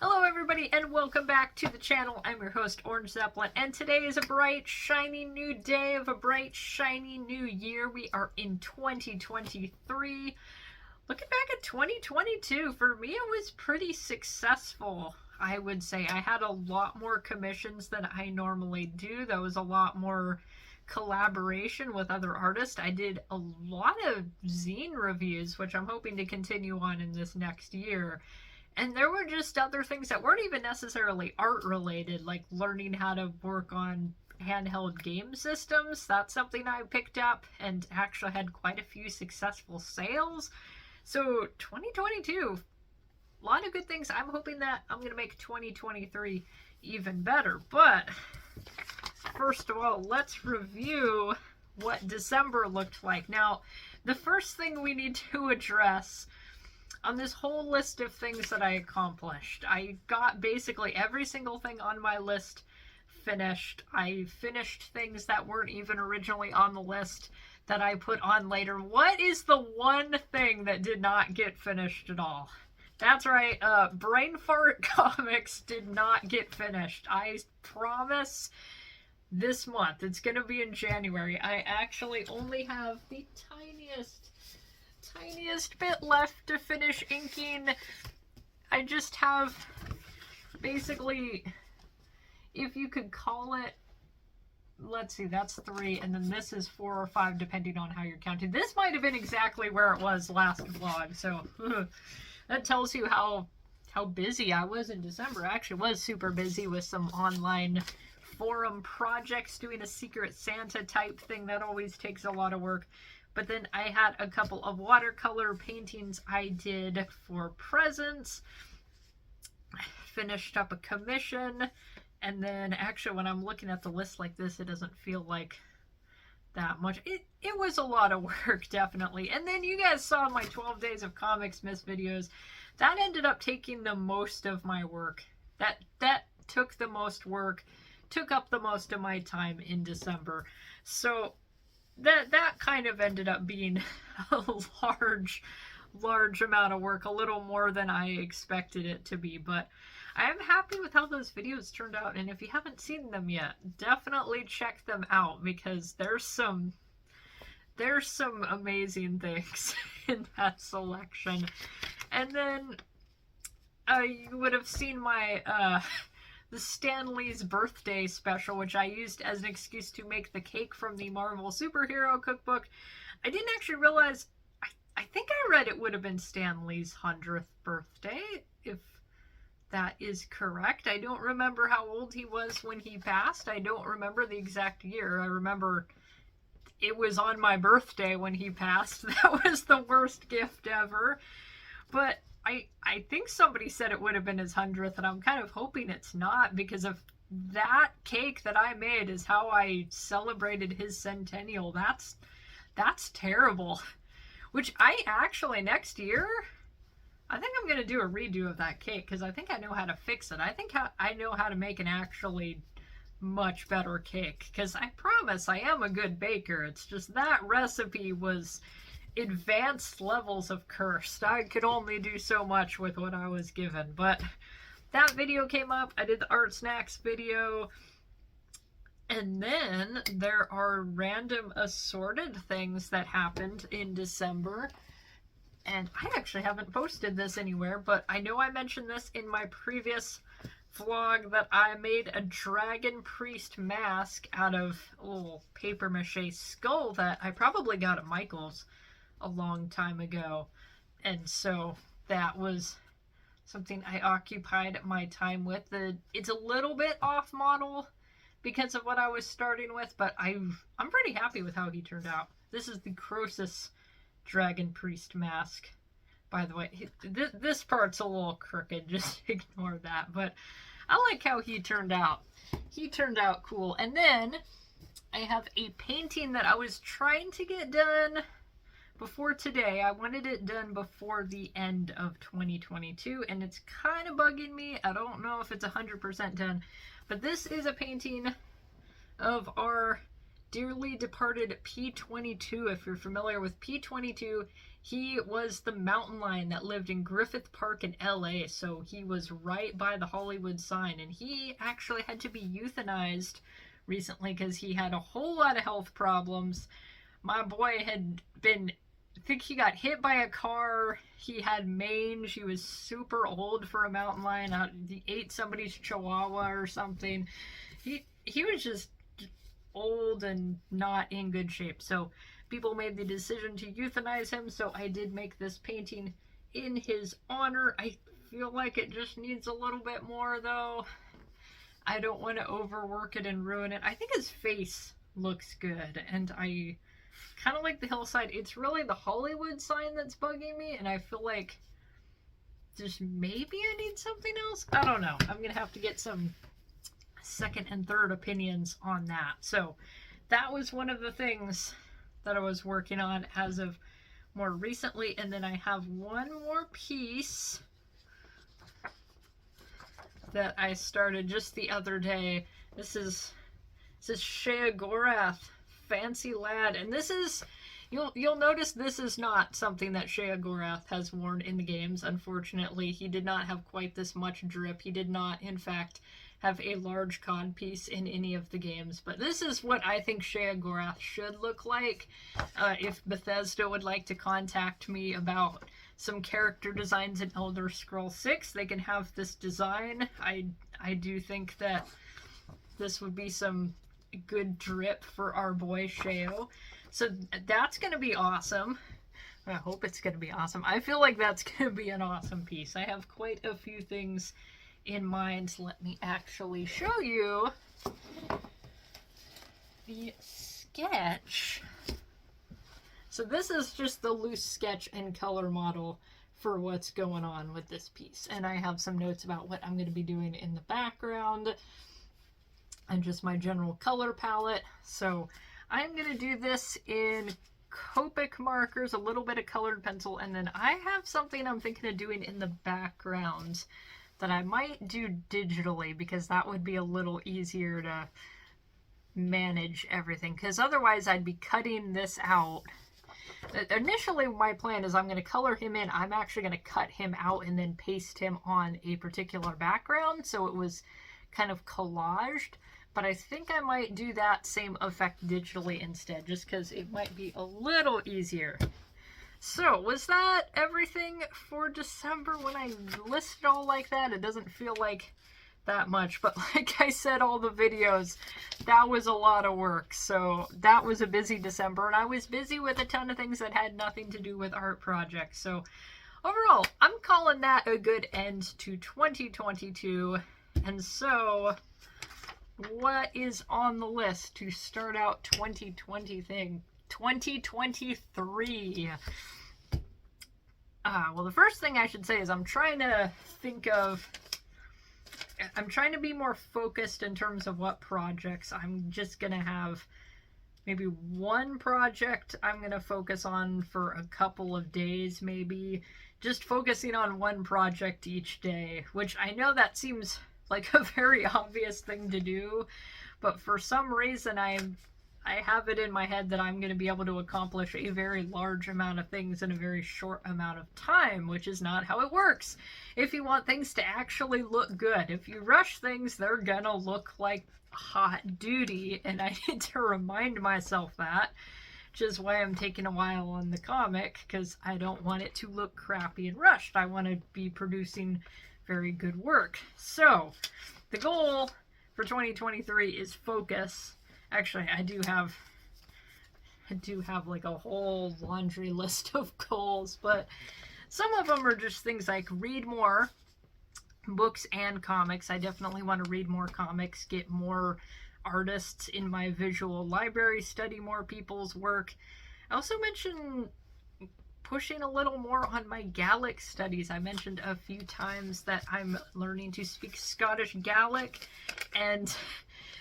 Hello everybody and welcome back to the channel. I'm your host Orange Zeppelin and today is a bright shiny new day of a bright shiny new year. We are in 2023. Looking back at 2022, for me it was pretty successful. I would say I had a lot more commissions than I normally do. There was a lot more collaboration with other artists. I did a lot of zine reviews, which I'm hoping to continue on in this next year. And there were just other things that weren't even necessarily art related, like learning how to work on handheld game systems. That's something I picked up and actually had quite a few successful sales. So 2022, a lot of good things. I'm hoping that I'm going to make 2023 even better. But first of all, let's review what December looked like. Now, the first thing we need to address on this whole list of things that I accomplished, I got basically every single thing on my list finished. I finished things that weren't even originally on the list that I put on later. What is the one thing that did not get finished at all? That's right, Brain Fart Comics did not get finished. I promise this month, it's gonna be in January. I actually only have the tiniest bit left to finish inking. I just have basically, if you could call it, let's see, that's 3, and then this is 4 or 5 depending on how you're counting. This might have been exactly where it was last vlog, so that tells you how busy I was in December. I actually was super busy with some online forum projects, doing a Secret Santa type thing that always takes a lot of work. But then I had a couple of watercolor paintings I did for presents, finished up a commission, and then actually when I'm looking at the list like this, it doesn't feel like that much. It was a lot of work, definitely. And then you guys saw my 12 Days of Comics Miss videos. That ended up taking the most of my work. That took the most work, took up the most of my time in December. So that kind of ended up being a large amount of work, a little more than I expected it to be, but I'm happy with how those videos turned out, and if you haven't seen them yet, definitely check them out, because there's some amazing things in that selection. And then you would have seen my the Stan Lee's birthday special, which I used as an excuse to make the cake from the Marvel Superhero Cookbook. I didn't actually realize, I think I read it would have been Stan Lee's 100th birthday, if that is correct. I don't remember how old he was when he passed. I don't remember the exact year. I remember it was on my birthday when he passed. That was the worst gift ever. But I think somebody said it would have been his 100th, and I'm kind of hoping it's not, because of that cake that I made is how I celebrated his centennial. That's terrible. Which I actually, next year, I think I'm going to do a redo of that cake, because I think I know how to fix it. I think I know how to make an actually much better cake, because I promise I am a good baker. It's just that recipe was advanced levels of cursed. I could only do so much with what I was given. But that video came up. I did the Art Snacks video. And then there are random assorted things that happened in December. And I actually haven't posted this anywhere, but I know I mentioned this in my previous vlog, that I made a Dragon Priest mask out of a little paper mache skull that I probably got at Michael's a long time ago. And so that was something I occupied my time with. It's a little bit off model because of what I was starting with, but I'm pretty happy with how he turned out. This is the Croesus Dragon Priest mask, by the way. This part's a little crooked, just ignore that, but I like how he turned out. He turned out cool. And then I have a painting that I was trying to get done before today. I wanted it done before the end of 2022, and it's kind of bugging me. I don't know if it's 100% done, but this is a painting of our dearly departed P-22. If you're familiar with P-22, he was the mountain lion that lived in Griffith Park in LA, so he was right by the Hollywood sign, and he actually had to be euthanized recently because he had a whole lot of health problems. My boy had been, I think he got hit by a car, he had mange, he was super old for a mountain lion, he ate somebody's chihuahua or something. He was just old and not in good shape, so people made the decision to euthanize him, so I did make this painting in his honor. I feel like it just needs a little bit more, though. I don't want to overwork it and ruin it. I think his face looks good, and I kind of like the hillside. It's really the Hollywood sign that's bugging me, and I feel like just maybe I need something else. I don't know. I'm going to have to get some second and third opinions on that. So that was one of the things that I was working on as of more recently, and then I have one more piece that I started just the other day. This is Sheogorath, Fancy Lad, and this is, you'll notice this is not something that Sheogorath has worn in the games. Unfortunately, he did not have quite this much drip. He did not, in fact, have a large cod piece in any of the games, but this is what I think Sheogorath should look like. If Bethesda would like to contact me about some character designs in Elder Scrolls 6, they can have this design. I do think that this would be some good drip for our boy Sheo. So that's going to be awesome. I hope it's going to be awesome. I feel like that's going to be an awesome piece. I have quite a few things in mind. Let me actually show you the sketch. So this is just the loose sketch and color model for what's going on with this piece, and I have some notes about what I'm going to be doing in the background and just my general color palette. So I'm going to do this in Copic markers, a little bit of colored pencil, and then I have something I'm thinking of doing in the background that I might do digitally, because that would be a little easier to manage everything, because otherwise I'd be cutting this out. Initially my plan is I'm going to color him in. I'm actually going to cut him out and then paste him on a particular background, so it was kind of collaged, but I think I might do that same effect digitally instead, just because it might be a little easier. So, was that everything for December when I listed all like that? It doesn't feel like that much, but like I said, all the videos, that was a lot of work. So that was a busy December, and I was busy with a ton of things that had nothing to do with art projects. So overall, I'm calling that a good end to 2022. And so what is on the list to start out 2023? Well, the first thing I should say is I'm trying to be more focused in terms of what projects. I'm just going to have maybe one project I'm going to focus on for a couple of days, maybe. Just focusing on one project each day, which I know that seems like a very obvious thing to do, but for some reason I have it in my head that I'm going to be able to accomplish a very large amount of things in a very short amount of time, which is not how it works. If you want things to actually look good, if you rush things, they're gonna look like hot duty, and I need to remind myself that, which is why I'm taking a while on the comic, because I don't want it to look crappy and rushed. I want to be producing very good work. So, the goal for 2023 is focus. Actually, I do have like a whole laundry list of goals, but some of them are just things like read more books and comics. I definitely want to read more comics, get more artists in my visual library, study more people's work. I also mentioned pushing a little more on my Gaelic studies. I mentioned a few times that I'm learning to speak Scottish Gaelic, and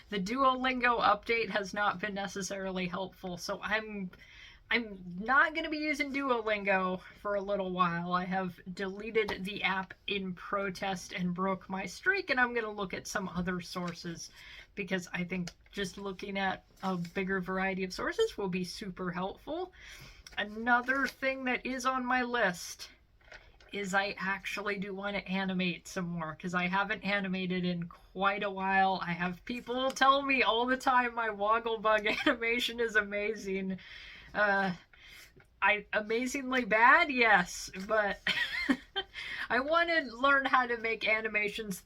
the Duolingo update has not been necessarily helpful, so I'm I'm not going to be using Duolingo for a little while. I have deleted the app in protest and broke my streak, and I'm going to look at some other sources because I think just looking at a bigger variety of sources will be super helpful. Another thing that is on my list is I actually do want to animate some more because I haven't animated in quite a while. I have people tell me all the time my Wogglebug animation is amazing. Amazingly bad, yes, but I want to learn how to make animations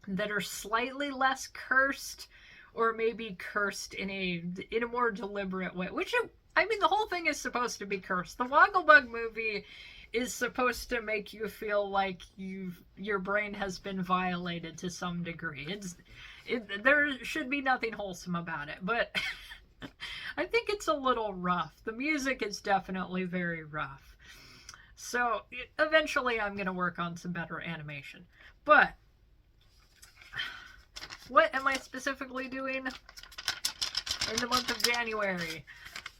that are slightly less cursed, or maybe cursed in a more deliberate way. I mean, the whole thing is supposed to be cursed. The Wogglebug movie is supposed to make you feel like your brain has been violated to some degree. There should be nothing wholesome about it, but I think it's a little rough. The music is definitely very rough. So eventually I'm going to work on some better animation. But what am I specifically doing in the month of January?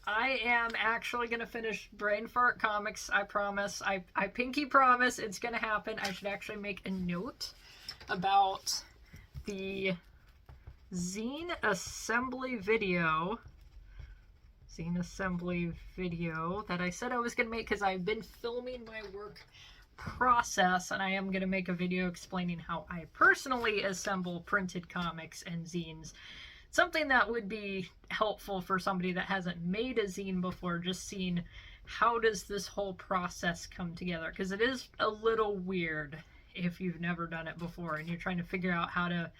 I am actually going to finish Brain Fart Comics, I promise. I pinky promise it's going to happen. I should actually make a note about the zine assembly video that I said I was going to make because I've been filming my work process, and I am going to make a video explaining how I personally assemble printed comics and zines. Something that would be helpful for somebody that hasn't made a zine before, just seeing how does this whole process come together, because it is a little weird if you've never done it before and you're trying to figure out how to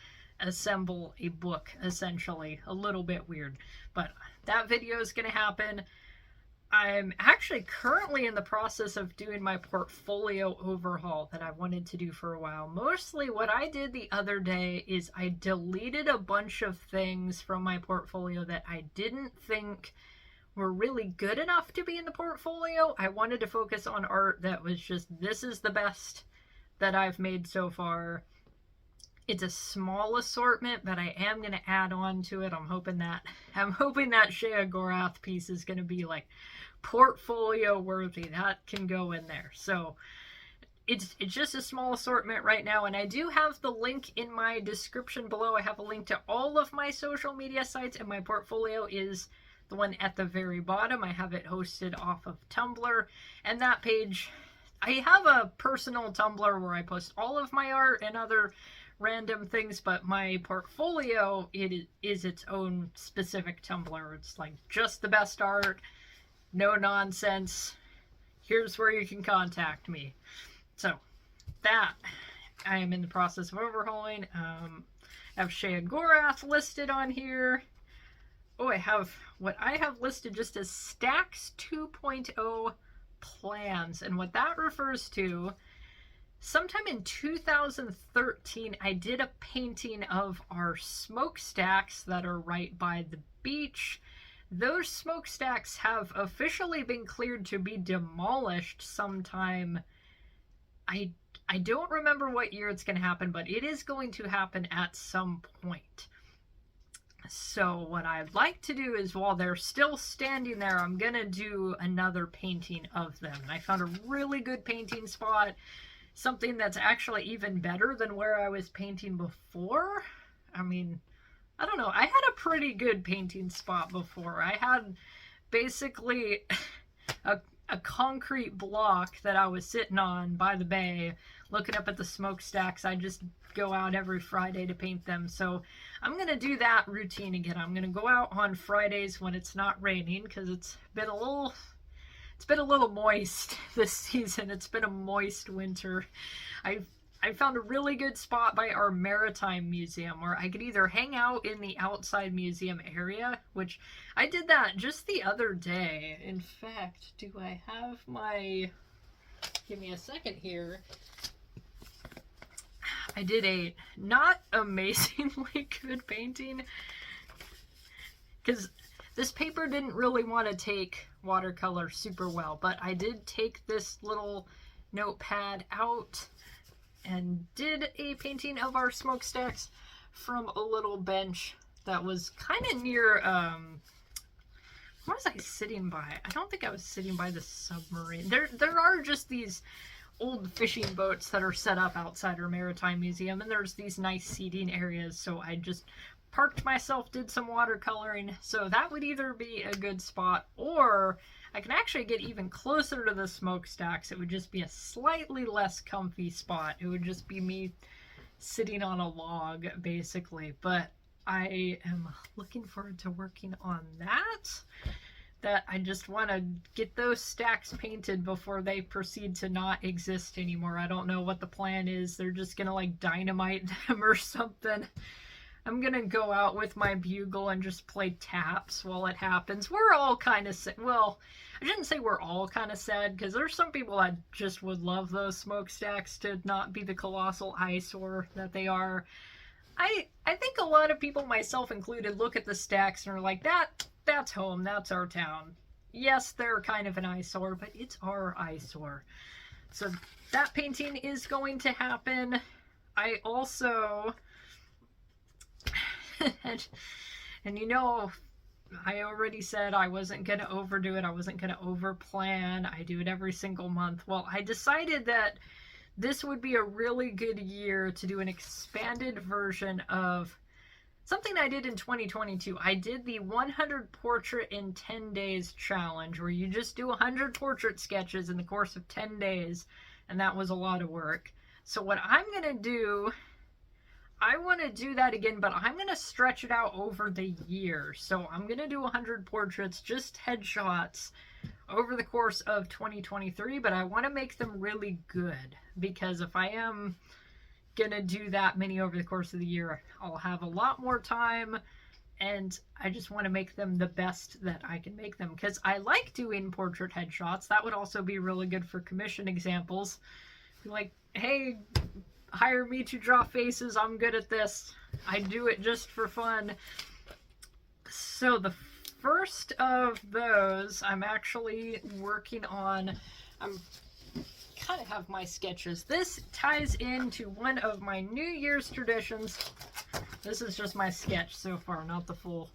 assemble a book, essentially. A little bit weird, but that video is going to happen. I'm actually currently in the process of doing my portfolio overhaul that I wanted to do for a while. Mostly what I did the other day is I deleted a bunch of things from my portfolio that I didn't think were really good enough to be in the portfolio. I wanted to focus on art that was just, this is the best that I've made so far. It's a small assortment, but I am going to add on to it. I'm hoping that Shea Gorath piece is going to be like portfolio worthy. That can go in there. So it's just a small assortment right now, and I do have the link in my description below. I have a link to all of my social media sites, and my portfolio is the one at the very bottom. I have it hosted off of Tumblr, and that page, I have a personal Tumblr where I post all of my art and other random things, but my portfolio, it is its own specific Tumblr. It's like just the best art, no nonsense. Here's where you can contact me. So that I am in the process of overhauling. I have Shea Gorath listed on here. Oh, I have what I have listed just as Stacks 2.0 plans, and what that refers to, sometime in 2013, I did a painting of our smokestacks that are right by the beach. Those smokestacks have officially been cleared to be demolished sometime. I don't remember what year it's going to happen, but it is going to happen at some point. So what I'd like to do is, while they're still standing there, I'm going to do another painting of them. And I found a really good painting spot. Something that's actually even better than where I was painting before. I mean, I don't know. I had a pretty good painting spot before. I had basically a concrete block that I was sitting on by the bay, looking up at the smokestacks. I just go out every Friday to paint them. So I'm going to do that routine again. I'm going to go out on Fridays when it's not raining, because it's been a little moist this season. It's been a moist winter. I found a really good spot by our Maritime Museum where I could either hang out in the outside museum area, which I did that just the other day. In fact, do I have my... Give me a second here. I did a not amazingly good painting, because this paper didn't really want to take watercolor super well, but I did take this little notepad out and did a painting of our smokestacks from a little bench that was kind of near, what was I sitting by? I don't think I was sitting by the submarine. There are just these old fishing boats that are set up outside our Maritime Museum, and there's these nice seating areas, so I just parked myself, did some watercoloring. So that would either be a good spot, or I can actually get even closer to the smokestacks. It would just be a slightly less comfy spot. It would just be me sitting on a log, basically. But I am looking forward to working on that I just want to get those stacks painted before they proceed to not exist anymore. I don't know what the plan is. They're just gonna like dynamite them or something. I'm gonna go out with my bugle and just play taps while it happens. We're all kind of sad. Well, I shouldn't say we're all kind of sad, because there's some people that just would love those smokestacks to not be the colossal eyesore that they are. I think a lot of people, myself included, look at the stacks and are like, that's home, that's our town. Yes, they're kind of an eyesore, but it's our eyesore. So that painting is going to happen. I also, and you know, I already said I wasn't going to overdo it. I wasn't going to overplan. I do it every single month. Well, I decided that this would be a really good year to do an expanded version of something I did in 2022. I did the 100 portrait in 10 days challenge, where you just do 100 portrait sketches in the course of 10 days, and that was a lot of work. So what I'm going to do, I want to do that again, but I'm going to stretch it out over the year. So I'm going to do 100 portraits, just headshots, over the course of 2023, but I want to make them really good, because if I am gonna do that many over the course of the year, I'll have a lot more time, and I just want to make them the best that I can make them, because I like doing portrait headshots. That would also be really good for commission examples. Like, hey, hire me to draw faces, I'm good at this. I do it just for fun. So the first of those I'm actually working on. I'm kind of have my sketches. This ties into one of my New Year's traditions. This is just my sketch so far, not the full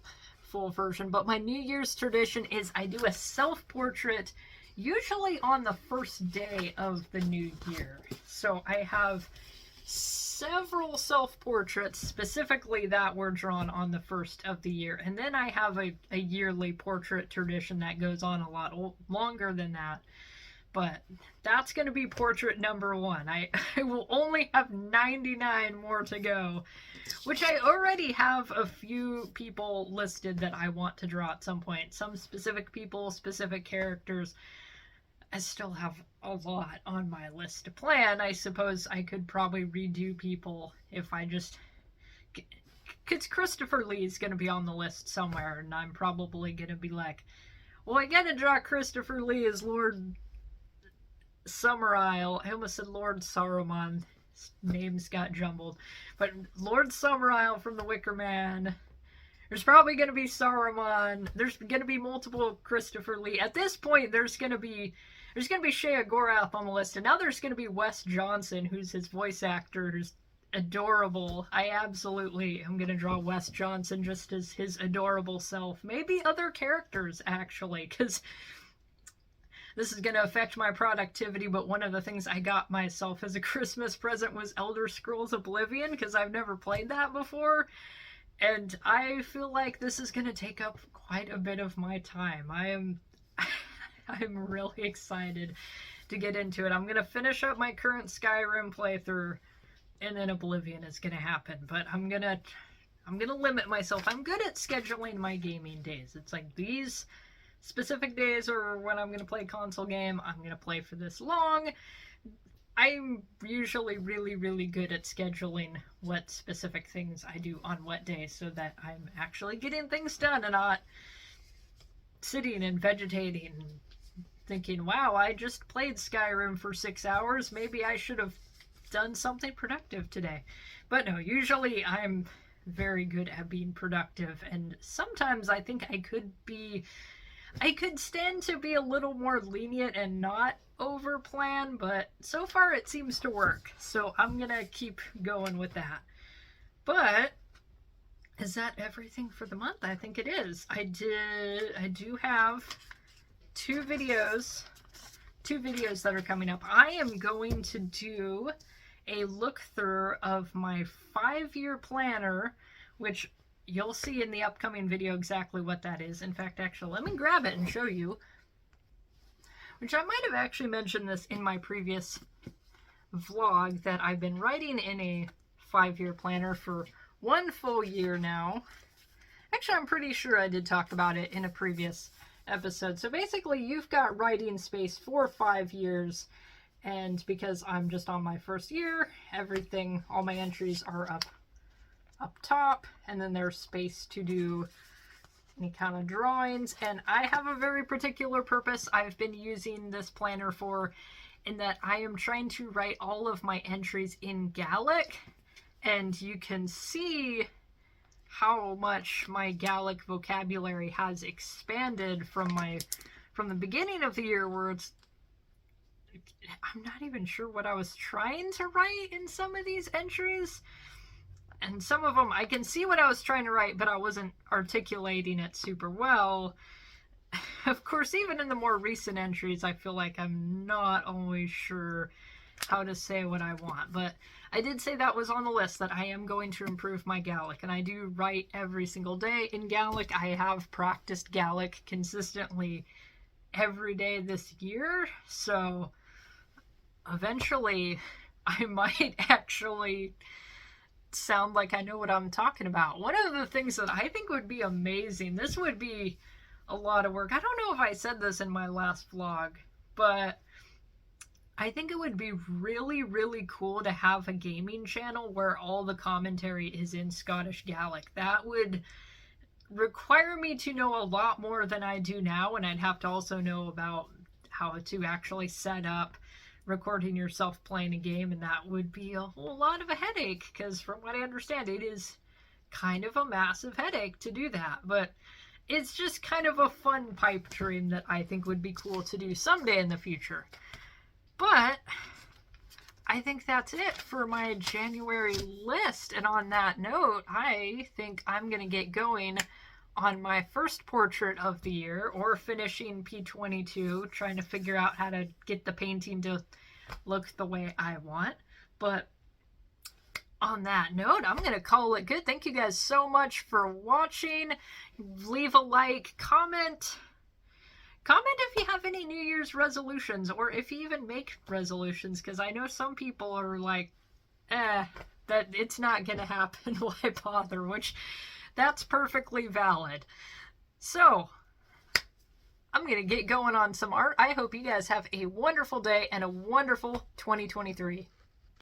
version, but my New Year's tradition is I do a self-portrait usually on the first day of the new year. So I have several self-portraits specifically that were drawn on the first of the year, and then I have a yearly portrait tradition that goes on a lot longer than that. But that's going to be portrait number 1. I will only have 99 more to go, which I already have a few people listed that I want to draw at some point. Some specific people, specific characters. I still have a lot on my list to plan. I suppose I could probably redo people if I just... Because Christopher Lee is going to be on the list somewhere, and I'm probably going to be like, well, I got to draw Christopher Lee as Lord Summerisle. I almost said Lord Saruman. His names got jumbled. But Lord Summerisle from The Wicker Man. There's probably going to be Saruman. There's going to be multiple Christopher Lee. At this point, there's going to be Shea Gorath on the list. And now there's going to be Wes Johnson, who's his voice actor, who's adorable. I absolutely am going to draw Wes Johnson just as his adorable self. Maybe other characters, actually, because this is going to affect my productivity, but one of the things I got myself as a Christmas present was Elder Scrolls Oblivion, because I've never played that before, and I feel like this is going to take up quite a bit of my time. I'm really excited to get into it. I'm going to finish up my current Skyrim playthrough, and then Oblivion is going to happen, but I'm going to limit myself. I'm good at scheduling my gaming days. It's like these specific days or when I'm going to play a console game, I'm going to play for this long. I'm usually really, really good at scheduling what specific things I do on what day so that I'm actually getting things done and not sitting and vegetating and thinking, wow, I just played Skyrim for 6 hours. Maybe I should have done something productive today. But no, usually I'm very good at being productive, and sometimes I think I could stand to be a little more lenient and not overplan, but so far it seems to work. So I'm gonna keep going with that. But is that everything for the month? I think it is. I do have two videos that are coming up. I am going to do a look through of my 5-year planner, which you'll see in the upcoming video exactly what that is. In fact, actually, let me grab it and show you, which I might have actually mentioned this in my previous vlog, that I've been writing in a 5-year planner for 1 full year now. Actually, I'm pretty sure I did talk about it in a previous episode. So basically, you've got writing space for 5 years, and because I'm just on my first year, everything, all my entries are up top, and then there's space to do any kind of drawings. And I have a very particular purpose I've been using this planner for, in that I am trying to write all of my entries in Gaelic, and you can see how much my Gaelic vocabulary has expanded from the beginning of the year, where I'm not even sure what I was trying to write in some of these entries. And some of them, I can see what I was trying to write, but I wasn't articulating it super well. Of course, even in the more recent entries, I feel like I'm not always sure how to say what I want. But I did say that was on the list, that I am going to improve my Gaelic. And I do write every single day in Gaelic. I have practiced Gaelic consistently every day this year. So eventually, I might actually sound like I know what I'm talking about. One of the things that I think would be amazing, this would be a lot of work. I don't know if I said this in my last vlog, but I think it would be really, really cool to have a gaming channel where all the commentary is in Scottish Gaelic. That would require me to know a lot more than I do now, and I'd have to also know about how to actually set up recording yourself playing a game, and that would be a whole lot of a headache, because from what I understand, it is kind of a massive headache to do that. But it's just kind of a fun pipe dream that I think would be cool to do someday in the future. But I think that's it for my January list. And on that note, I think I'm going to get going on my first portrait of the year, or finishing P22, trying to figure out how to get the painting to look the way I want. But on that note, I'm going to call it good. Thank you guys so much for watching. Leave a like, comment if you have any New Year's resolutions, or if you even make resolutions, because I know some people are like, that it's not going to happen, why bother, which that's perfectly valid. So I'm going to get going on some art. I hope you guys have a wonderful day and a wonderful 2023.